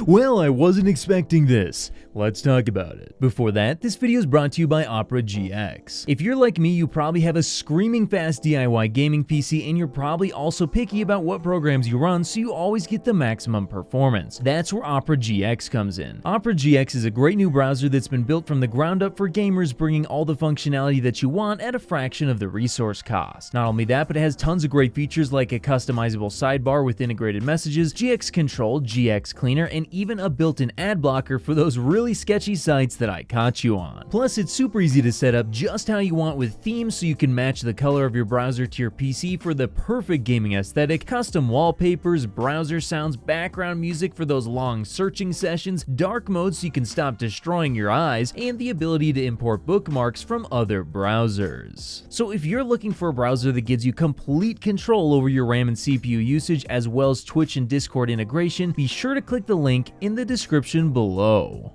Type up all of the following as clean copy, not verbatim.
Well, I wasn't expecting this. Let's talk about it. Before that, this video is brought to you by Opera GX. If you're like me, you probably have a screaming fast DIY gaming PC, and you're probably also picky about what programs you run, so you always get the maximum performance. That's where Opera GX comes in. Opera GX is a great new browser that's been built from the ground up for gamers, bringing all the functionality that you want at a fraction of the resource cost. Not only that, but it has tons of great features like a customizable sidebar with integrated messages, GX Control, GX Cleaner, and even a built-in ad blocker for those really sketchy sites that I caught you on. Plus, it's super easy to set up just how you want with themes, so you can match the color of your browser to your PC for the perfect gaming aesthetic, custom wallpapers, browser sounds, background music for those long searching sessions, dark mode so you can stop destroying your eyes, and the ability to import bookmarks from other browsers. So if you're looking for a browser that gives you complete control over your RAM and CPU usage, as well as Twitch and Discord integration, be sure to click the link in the description below.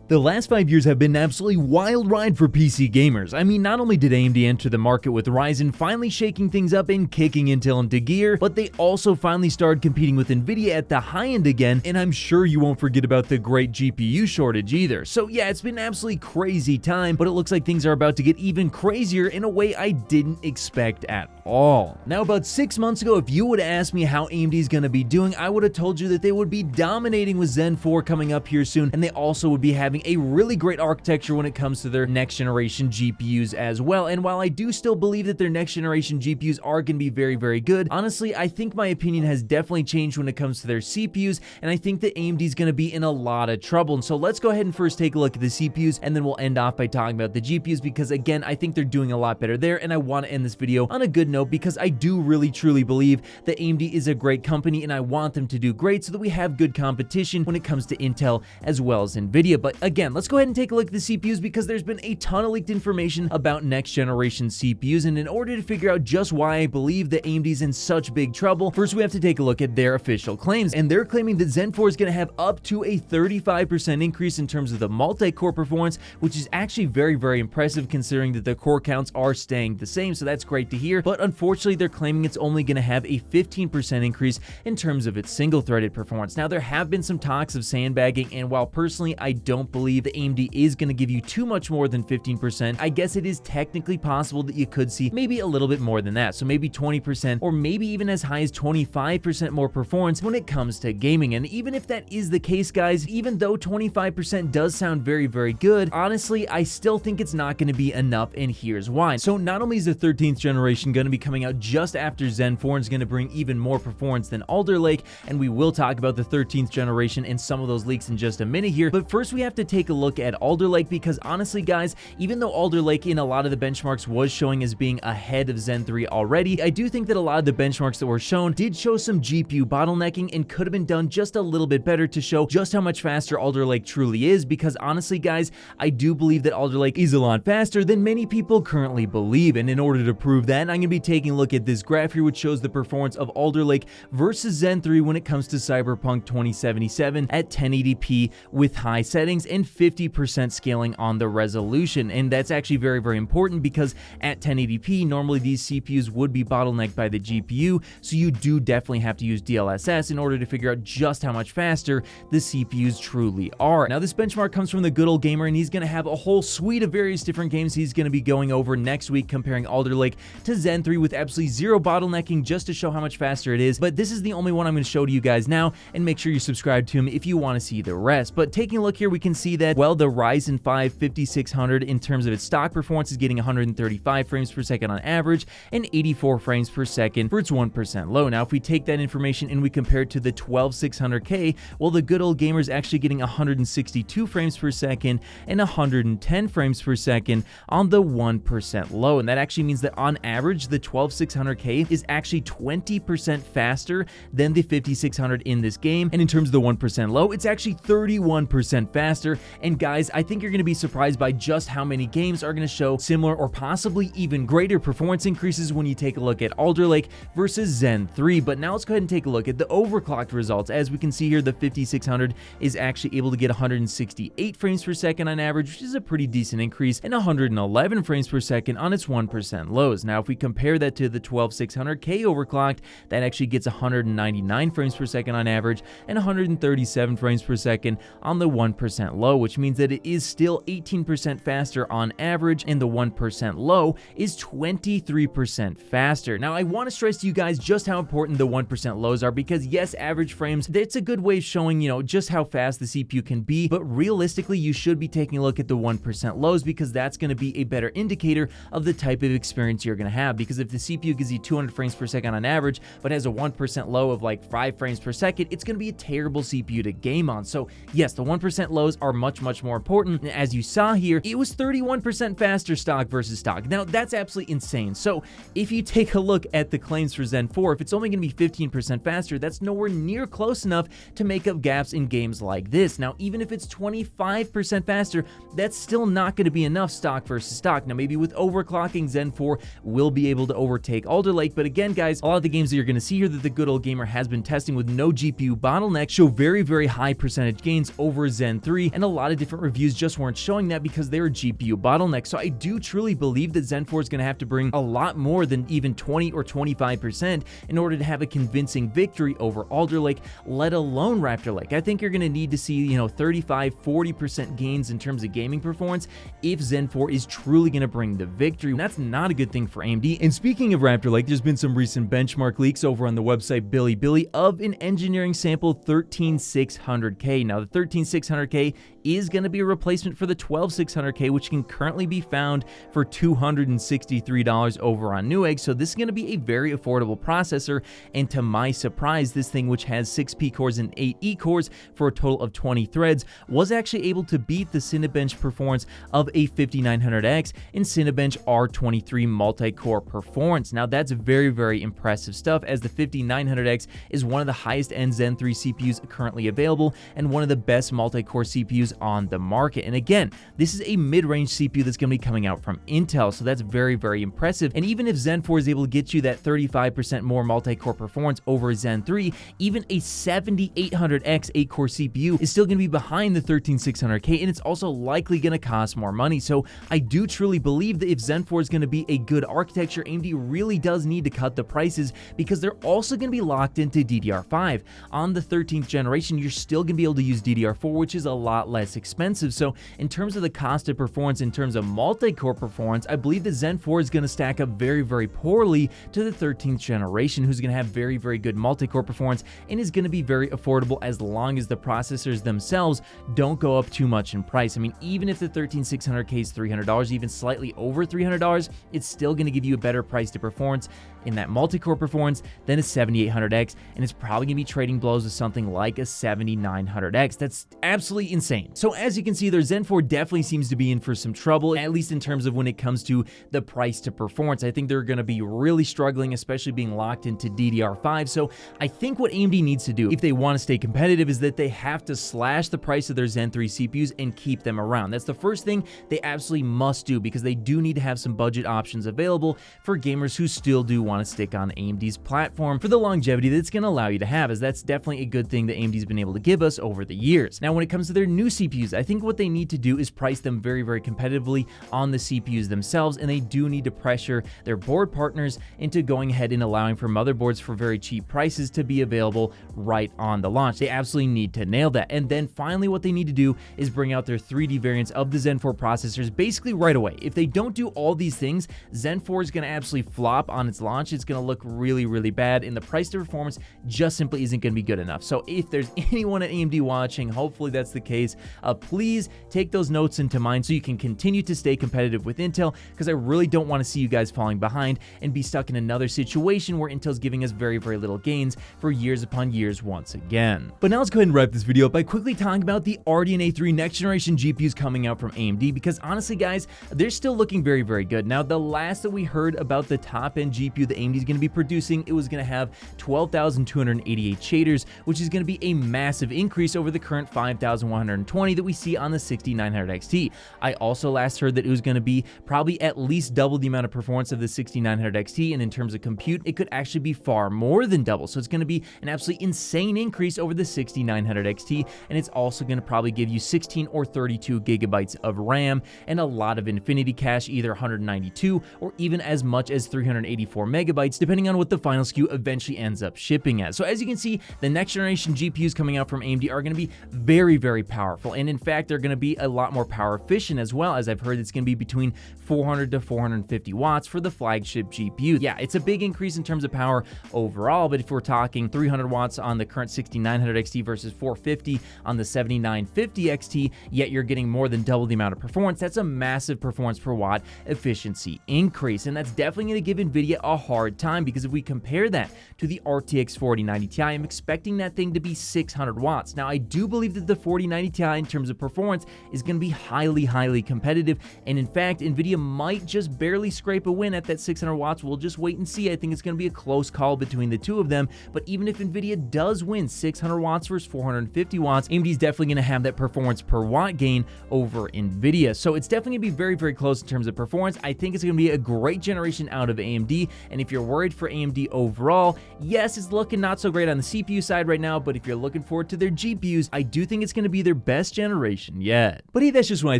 The last 5 years have been an absolutely wild ride for PC gamers. I mean, not only did AMD enter the market with Ryzen finally shaking things up and kicking Intel into gear, but they also finally started competing with Nvidia at the high end again, and I'm sure you won't forget about the great GPU shortage either. So yeah, it's been an absolutely crazy time, but it looks like things are about to get even crazier in a way I didn't expect at all. Now, about 6 months ago, if you would have asked me how AMD is going to be doing, I would have told you that they would be dominating with Zen 4 coming up here soon, and they also would be having a really great architecture when it comes to their next generation GPUs as well. And while I do still believe that their next generation GPUs are going to be very, very good, honestly, I think my opinion has definitely changed when it comes to their CPUs, and I think that AMD is going to be in a lot of trouble. And so let's go ahead and first take a look at the CPUs, and then we'll end off by talking about the GPUs, because again, I think they're doing a lot better there, and I want to end this video on a good note because I do really truly believe that AMD is a great company, and I want them to do great so that we have good competition when it comes to Intel as well as Nvidia. But again, let's go ahead and take a look at the CPUs, because there's been a ton of leaked information about next generation CPUs, and in order to figure out just why I believe that AMD is in such big trouble, first we have to take a look at their official claims, and they're claiming that Zen 4 is going to have up to a 35% increase in terms of the multi-core performance, which is actually very, very impressive considering that the core counts are staying the same, so that's great to hear. But unfortunately, they're claiming it's only going to have a 15% increase in terms of its single-threaded performance. Now, there have been some talks of sandbagging, and while personally I don't believe that AMD is going to give you too much more than 15%, I guess it is technically possible that you could see maybe a little bit more than that, so maybe 20% or maybe even as high as 25% more performance when it comes to gaming. And even if that is the case, guys, even though 25% does sound very, very good, honestly, I still think it's not going to be enough, and here's why. So not only is the 13th generation going to be coming out just after Zen 4 and is going to bring even more performance than Alder Lake, and we will talk about the 13th generation and some of those leaks in just a minute here, but first we have to take a look at Alder Lake, because honestly, guys, even though Alder Lake in a lot of the benchmarks was showing as being ahead of Zen 3 already, I do think that a lot of the benchmarks that were shown did show some GPU bottlenecking and could have been done just a little bit better to show just how much faster Alder Lake truly is, because honestly, guys, I do believe that Alder Lake is a lot faster than many people currently believe. And in order to prove that, I'm going to be taking a look at this graph here, which shows the performance of Alder Lake versus Zen 3 when it comes to Cyberpunk 2077 at 1080p with high settings and 50% scaling on the resolution. And that's actually very, very important, because at 1080p, normally these CPUs would be bottlenecked by the GPU, so you do definitely have to use DLSS in order to figure out just how much faster the CPUs truly are. Now, this benchmark comes from the Good Old Gamer, and he's going to have a whole suite of various different games he's going to be going over next week, comparing Alder Lake to Zen 3 with absolutely zero bottlenecking, just to show how much faster it is. But this is the only one I'm going to show to you guys now, and make sure you subscribe to him if you want to see the rest. But taking a look here, we can see that, well, the Ryzen 5 5600 in terms of its stock performance is getting 135 frames per second on average and 84 frames per second for its 1% low. Now, if we take that information and we compare it to the 12600K, well, the Good Old Gamer is actually getting 162 frames per second and 110 frames per second on the 1% low. And that actually means that on average, the 12600K is actually 20% faster than the 5600 in this game. And in terms of the 1% low, it's actually 31% faster faster. And guys, I think you're going to be surprised by just how many games are going to show similar or possibly even greater performance increases when you take a look at Alder Lake versus Zen 3. But now let's go ahead and take a look at the overclocked results. As we can see here, the 5600 is actually able to get 168 frames per second on average, which is a pretty decent increase, and 111 frames per second on its 1% lows. Now, if we compare that to the 12600K overclocked, that actually gets 199 frames per second on average and 137 frames per second on the 1% low, which means that it is still 18% faster on average, and the 1% low is 23% faster. Now, I want to stress to you guys just how important the 1% lows are, because yes, average frames, that's a good way of showing, just how fast the CPU can be, but realistically, you should be taking a look at the 1% lows, because that's going to be a better indicator of the type of experience you're going to have. Because if the CPU gives you 200 frames per second on average, but has a 1% low of like 5 frames per second, it's going to be a terrible CPU to game on. So yes, the 1% lows are much more important. And as you saw here, it was 31% faster stock versus stock. Now, that's absolutely insane. So if you take a look at the claims for Zen 4, if it's only going to be 15% faster, that's nowhere near close enough to make up gaps in games like this. Now, even if it's 25% faster, that's still not going to be enough stock versus stock. Now, maybe with overclocking, Zen 4 will be able to overtake Alder Lake, but again, guys, a lot of the games that you're going to see here that the good old gamer has been testing with no GPU bottleneck show very high percentage gains over Zen 3, and a lot of different reviews just weren't showing that because they were GPU bottleneck. So I do truly believe that Zen 4 is going to have to bring a lot more than even 20 or 25% in order to have a convincing victory over Alder Lake, let alone Raptor Lake. I think you're going to need to see, 35-40% gains in terms of gaming performance if Zen 4 is truly going to bring the victory. And that's not a good thing for AMD. And speaking of Raptor Lake, there's been some recent benchmark leaks over on the website Bilibili of an engineering sample 13600K. Now, the 13600K is going to be a replacement for the 12600K, which can currently be found for $263 over on Newegg. So this is going to be a very affordable processor, and to my surprise, this thing, which has 6 P cores and 8 E cores for a total of 20 threads, was actually able to beat the Cinebench performance of a 5900X in Cinebench R23 multi-core performance. Now, that's very impressive stuff, as the 5900X is one of the highest end Zen 3 CPUs currently available and one of the best multi-core CPUs on the market. And again, this is a mid-range CPU that's going to be coming out from Intel, so that's very impressive. And even if Zen 4 is able to get you that 35% more multi-core performance over Zen 3, even a 7800X 8-core CPU is still going to be behind the 13600K, and it's also likely going to cost more money. So I do truly believe that if Zen 4 is going to be a good architecture, AMD really does need to cut the prices, because they're also going to be locked into DDR5. On the 13th generation, you're still going to be able to use DDR4, which is a lot less expensive. So in terms of the cost of performance, in terms of multi-core performance, I believe that Zen 4 is going to stack up very poorly to the 13th generation, who's going to have very good multi-core performance and is going to be very affordable as long as the processors themselves don't go up too much in price. I mean, even if the 13600K is $300, even slightly over $300, it's still going to give you a better price to performance in that multi-core performance than a 7800X, and it's probably going to be trading blows with something like a 7900X. That's absolutely insane. So as you can see there, Zen 4 definitely seems to be in for some trouble, at least in terms of when it comes to the price to performance. I think they're going to be really struggling, especially being locked into DDR5. So I think what AMD needs to do if they want to stay competitive is that they have to slash the price of their Zen 3 CPUs and keep them around. That's the first thing they absolutely must do, because they do need to have some budget options available for gamers who still do want to stick on AMD's platform for the longevity that it's going to allow you to have, as that's definitely a good thing that AMD's been able to give us over the years. Now, when it comes to their new CPUs, I think what they need to do is price them very competitively on the CPUs themselves, and they do need to pressure their board partners into going ahead and allowing for motherboards for very cheap prices to be available right on the launch. They absolutely need to nail that. And then finally, what they need to do is bring out their 3D variants of the Zen 4 processors basically right away. If they don't do all these things, Zen 4 is going to absolutely flop on its launch. It's going to look really bad, and the price to performance just simply isn't going to be good enough. So if there's anyone at AMD watching, hopefully that's the case, please take those notes into mind so you can continue to stay competitive with Intel, because I really don't want to see you guys falling behind and be stuck in another situation where Intel's giving us very little gains for years upon years once again. But now let's go ahead and wrap this video up by quickly talking about the RDNA 3 next generation GPUs coming out from AMD, because honestly guys, they're still looking very good. Now, the last that we heard about the top end GPU that AMD is going to be producing, it was going to have 12,288 shaders, which is going to be a massive increase over the current 5,100 920 that we see on the 6900 XT. I also last heard that it was going to be probably at least double the amount of performance of the 6900 XT, and in terms of compute, it could actually be far more than double. So it's going to be an absolutely insane increase over the 6900 XT, and it's also going to probably give you 16 or 32 gigabytes of RAM and a lot of infinity cache, either 192 or even as much as 384 megabytes, depending on what the final SKU eventually ends up shipping at. So as you can see, the next generation GPUs coming out from AMD are going to be very, very powerful, and in fact, they're going to be a lot more power efficient as well. As I've heard, it's going to be between 400 to 450 watts for the flagship GPU. Yeah, it's a big increase in terms of power overall, but if we're talking 300 watts on the current 6900 XT versus 450 on the 7950 XT, yet you're getting more than double the amount of performance, that's a massive performance per watt efficiency increase, and that's definitely going to give NVIDIA a hard time, because if we compare that to the RTX 4090 Ti, I'm expecting that thing to be 600 watts. Now, I do believe that the 4090 Ti in terms of performance is going to be highly competitive, and in fact, NVIDIA might just barely scrape a win at that 600 watts. We'll just wait and see. I think it's going to be a close call between the two of them, but even if NVIDIA does win 600 watts versus 450 watts, AMD is definitely going to have that performance per watt gain over NVIDIA. So it's definitely going to be very close in terms of performance. I think it's going to be a great generation out of AMD, and if you're worried for AMD overall, yes, it's looking not so great on the CPU side right now, but if you're looking forward to their GPUs, I do think it's going to be their best generation yet. But hey, that's just what I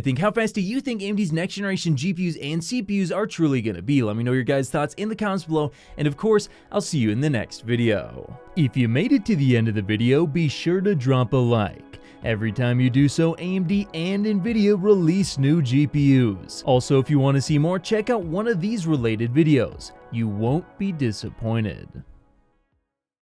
think. How fast do you think AMD's next generation GPUs and CPUs are truly going to be? Let me know your guys' thoughts in the comments below, and of course, I'll see you in the next video. If you made it to the end of the video, be sure to drop a like. Every time you do so, AMD and NVIDIA release new GPUs. Also, if you want to see more, check out one of these related videos. You won't be disappointed.